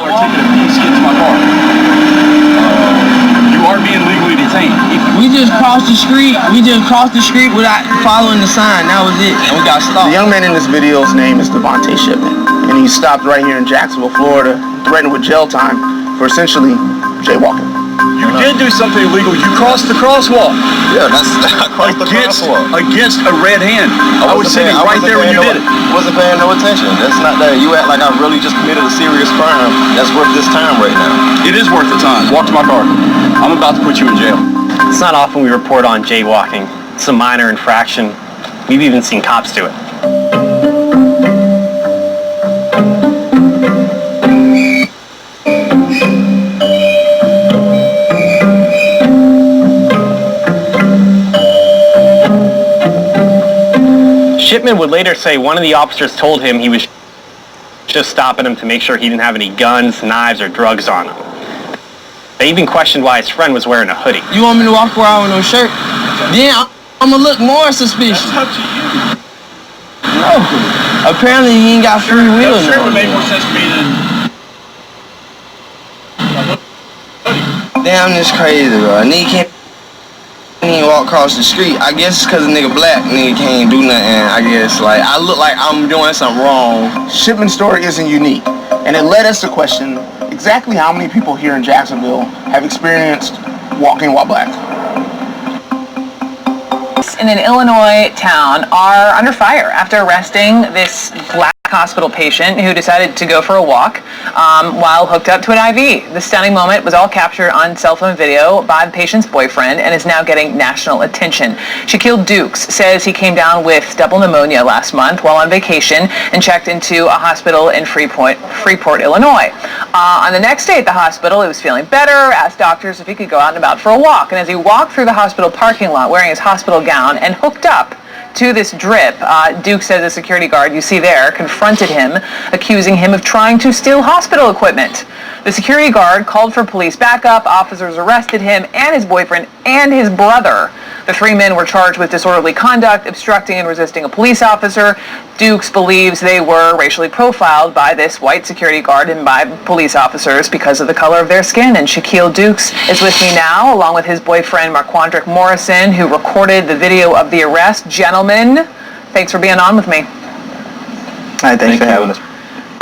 ticket if you get to my car. You are being legally detained. We just crossed the street. Without following the sign. That was it. And we got stopped. The young man in this video's name is Devontae Shipman. And he stopped right here in Jacksonville, Florida, threatened with jail time for essentially jaywalking. You did do something illegal. You crossed the crosswalk. Yeah, I crossed the crosswalk. Against a red hand. I was sitting right there when you did it. Wasn't paying no attention. That's not that. You act like I really just committed a serious crime. That's worth this time right now. It is worth the time. Walk to my car. I'm about to put you in jail. It's not often we report on jaywalking. It's a minor infraction. We've even seen cops do it. Shipman would later say one of the officers told him he was just stopping him to make sure he didn't have any guns, knives, or drugs on him. They even questioned why his friend was wearing a hoodie. You want me to walk around with no shirt? Then I'm gonna look more suspicious. That's up to you. No. Apparently he ain't got free will. That shirt would make more sense to me than... Damn, this crazy, bro. A nigga can't even walk across the street. I guess it's because a nigga black. Nigga can't do nothing. I guess, like, I look like I'm doing something wrong. Shipman's story isn't unique, and it led us to question exactly how many people here in Jacksonville have experienced walking while black. In an Illinois town are under fire after arresting this black hospital patient who decided to go for a walk while hooked up to an IV. The stunning moment was all captured on cell phone video by the patient's boyfriend and is now getting national attention. Shaquille Dukes says he came down with double pneumonia last month while on vacation and checked into a hospital in Freeport, Illinois. On the next day at the hospital, he was feeling better, asked doctors if he could go out and about for a walk. And as he walked through the hospital parking lot wearing his hospital gown and hooked up to this drip, Duke says a security guard you see there confronted him, accusing him of trying to steal hospital equipment. The security guard called for police backup. Officers arrested him and his boyfriend and his brother. The three men were charged with disorderly conduct, obstructing and resisting a police officer. Dukes believes they were racially profiled by this white security guard and by police officers because of the color of their skin. And Shaquille Dukes is with me now, along with his boyfriend, Marquandrick Morrison, who recorded the video of the arrest. Gentlemen, thanks for being on with me. Hi, thanks for having us.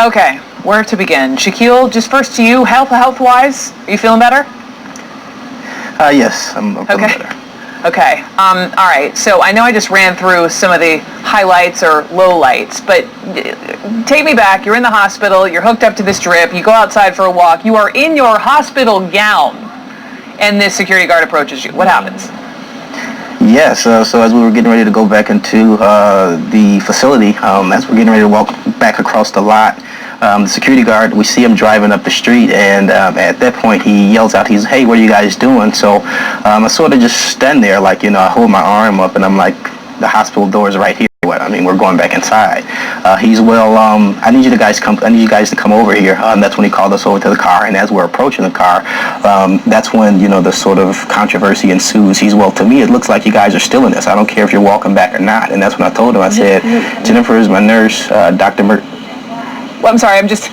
Okay, where to begin? Shaquille, just first to you, health-wise, are you feeling better? Yes, I'm feeling better. Okay, all right, so I know I just ran through some of the highlights or lowlights, but take me back. You're in the hospital, you're hooked up to this drip, you go outside for a walk, you are in your hospital gown, and this security guard approaches you. What happens? Yes, so as we were getting ready to go back into the facility, as we're getting ready to walk back across the lot, the security guard, we see him driving up the street, and at that point he yells out, hey, what are you guys doing? So I sort of just stand there, like, you know, I hold my arm up and I'm like, the hospital door is right here. I mean, we're going back inside. He's, well, I need you guys to come over here. That's when he called us over to the car, and as we're approaching the car, that's when, you know, the sort of controversy ensues. He's, well, to me it looks like you guys are still in this. I don't care if you're walking back or not. And that's when I told him, I said, Jennifer is my nurse, Dr. Well, I'm sorry, I'm just,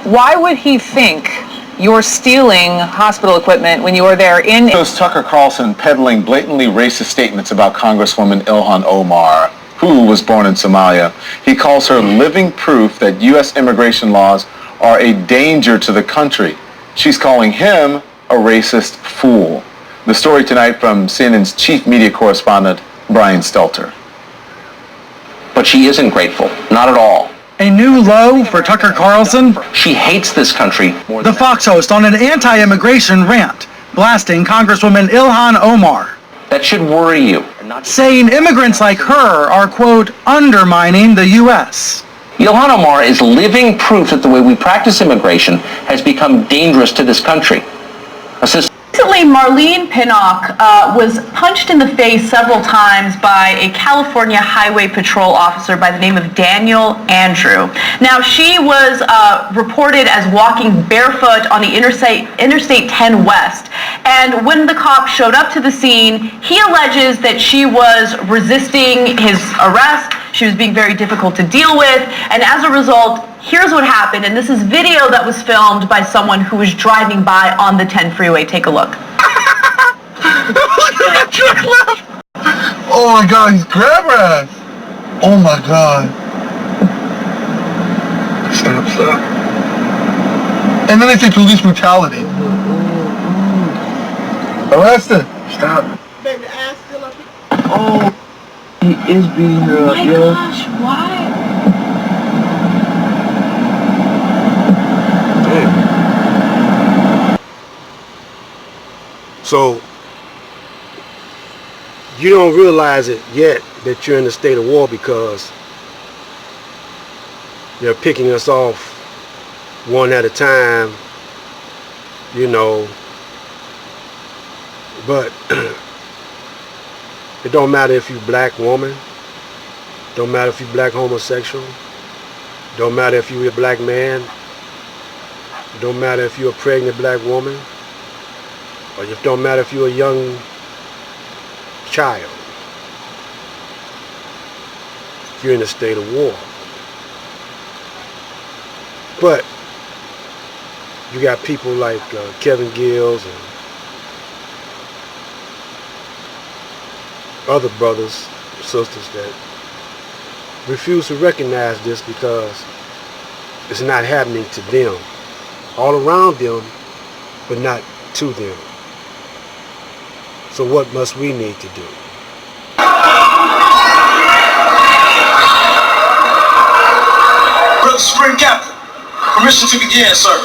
why would he think you're stealing hospital equipment when you are there in... Shows Tucker Carlson peddling blatantly racist statements about Congresswoman Ilhan Omar, who was born in Somalia. He calls her living proof that U.S. immigration laws are a danger to the country. She's calling him a racist fool. The story tonight from CNN's chief media correspondent, Brian Stelter. But she isn't grateful, not at all. A new low for Tucker Carlson? She hates this country. The Fox host on an anti-immigration rant, blasting Congresswoman Ilhan Omar. That should worry you. Saying immigrants like her are, quote, undermining the U.S. Ilhan Omar is living proof that the way we practice immigration has become dangerous to this country. Recently, Marlene Pinnock was punched in the face several times by a California Highway Patrol officer by the name of Daniel Andrew. Now, she was reported as walking barefoot on the Interstate 10 West, And when the cop showed up to the scene, he alleges that she was resisting his arrest. She was being very difficult to deal with. And as a result, here's what happened. And this is video that was filmed by someone who was driving by on the 10 freeway. Take a look. Oh my God, he's grabbing her ass. Oh my God. Stop. And then they say police brutality. Arrest her. Stop. Baby, the ass still up here. Oh, he is beating her up, yo. Oh my gosh, why? Damn. So, you don't realize it yet that you're in a state of war because they're picking us off one at a time, you know, but it don't matter if you black woman, don't matter if you black homosexual, don't matter if you a black man, it don't matter if you're a pregnant black woman, or it don't matter if you're a young child. You're in a state of war. But you got people like Kevin Gills and other brothers, sisters that refuse to recognize this because it's not happening to them. All around them, but not to them. So what must we need to do? Spring Captain, permission to begin, sir.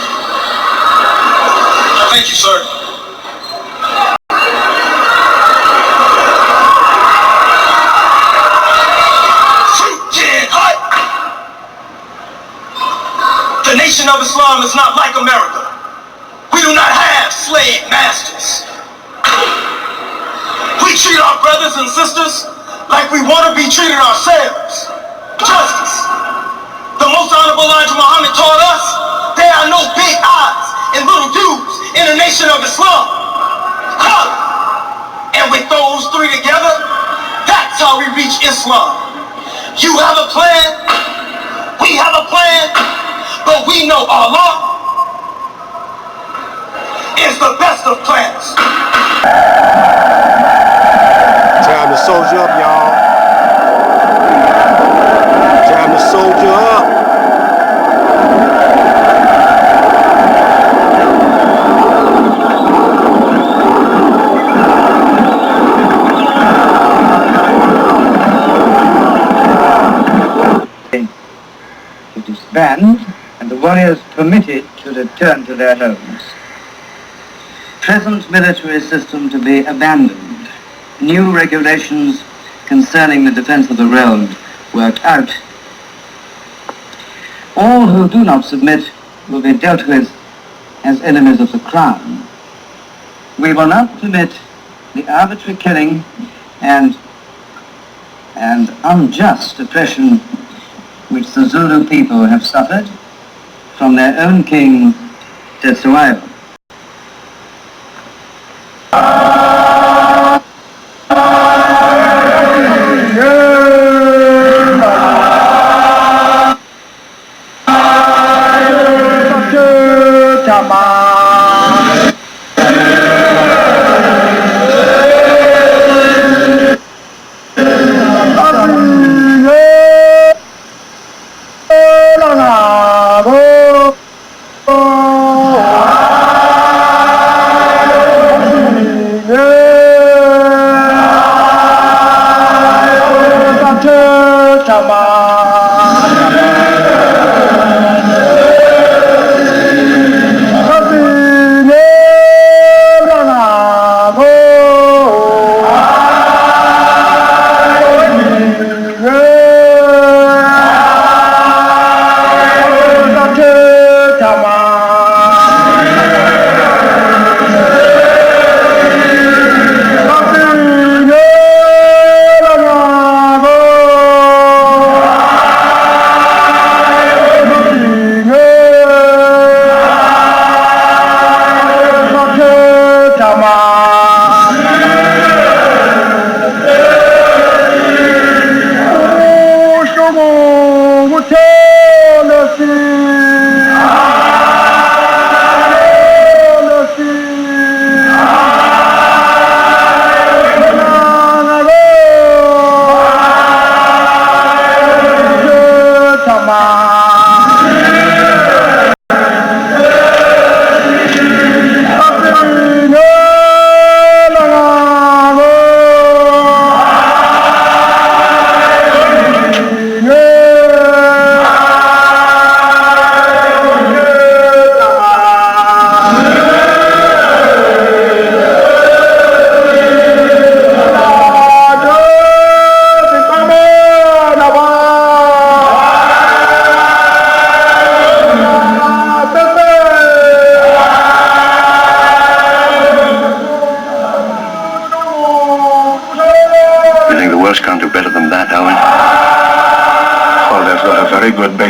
Thank you, sir. The Nation of Islam is not like America. We do not have slave masters. We treat our brothers and sisters like we want to be treated ourselves. Justice. The most honorable Elijah Muhammad taught us there are no big odds and little dudes in the Nation of Islam. And with those three together, that's how we reach Islam. You have a plan, we have a plan, but we know Allah is the best of plans. Time to soldier up, y'all. Time to soldier up. To disband and the warriors permitted to return to their homes. Present military system to be abandoned. New regulations concerning the defense of the realm worked out. All who do not submit will be dealt with as enemies of the crown. We will not permit the arbitrary killing and unjust oppression which the Zulu people have suffered from their own king, Tetsuayo.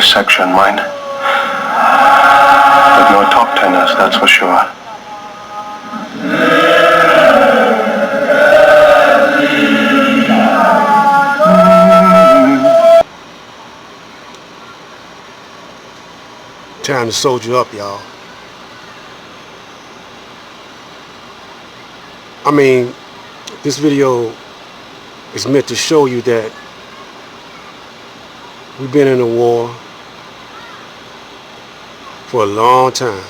section, mind. But no top tenors, that's for sure. Time to soldier up, y'all. I mean, this video is meant to show you that we've been in a war for a long time.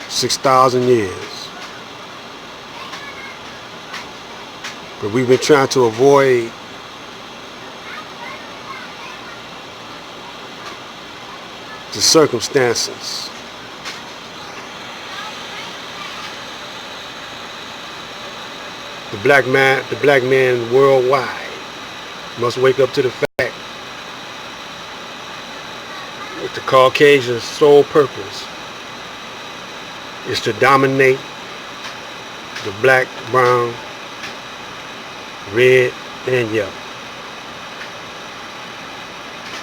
6,000 years. But we've been trying to avoid the circumstances. The black man worldwide must wake up to the fact that the Caucasian's sole purpose is to dominate the black, brown, red, and yellow.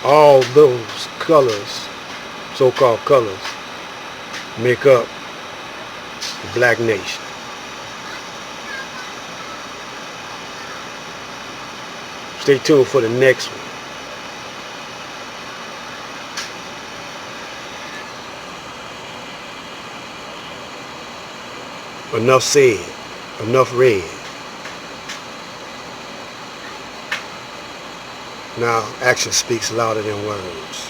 All those colors, so-called colors, make up the black nation. Stay tuned for the next one. Enough said, enough read. Now action speaks louder than words.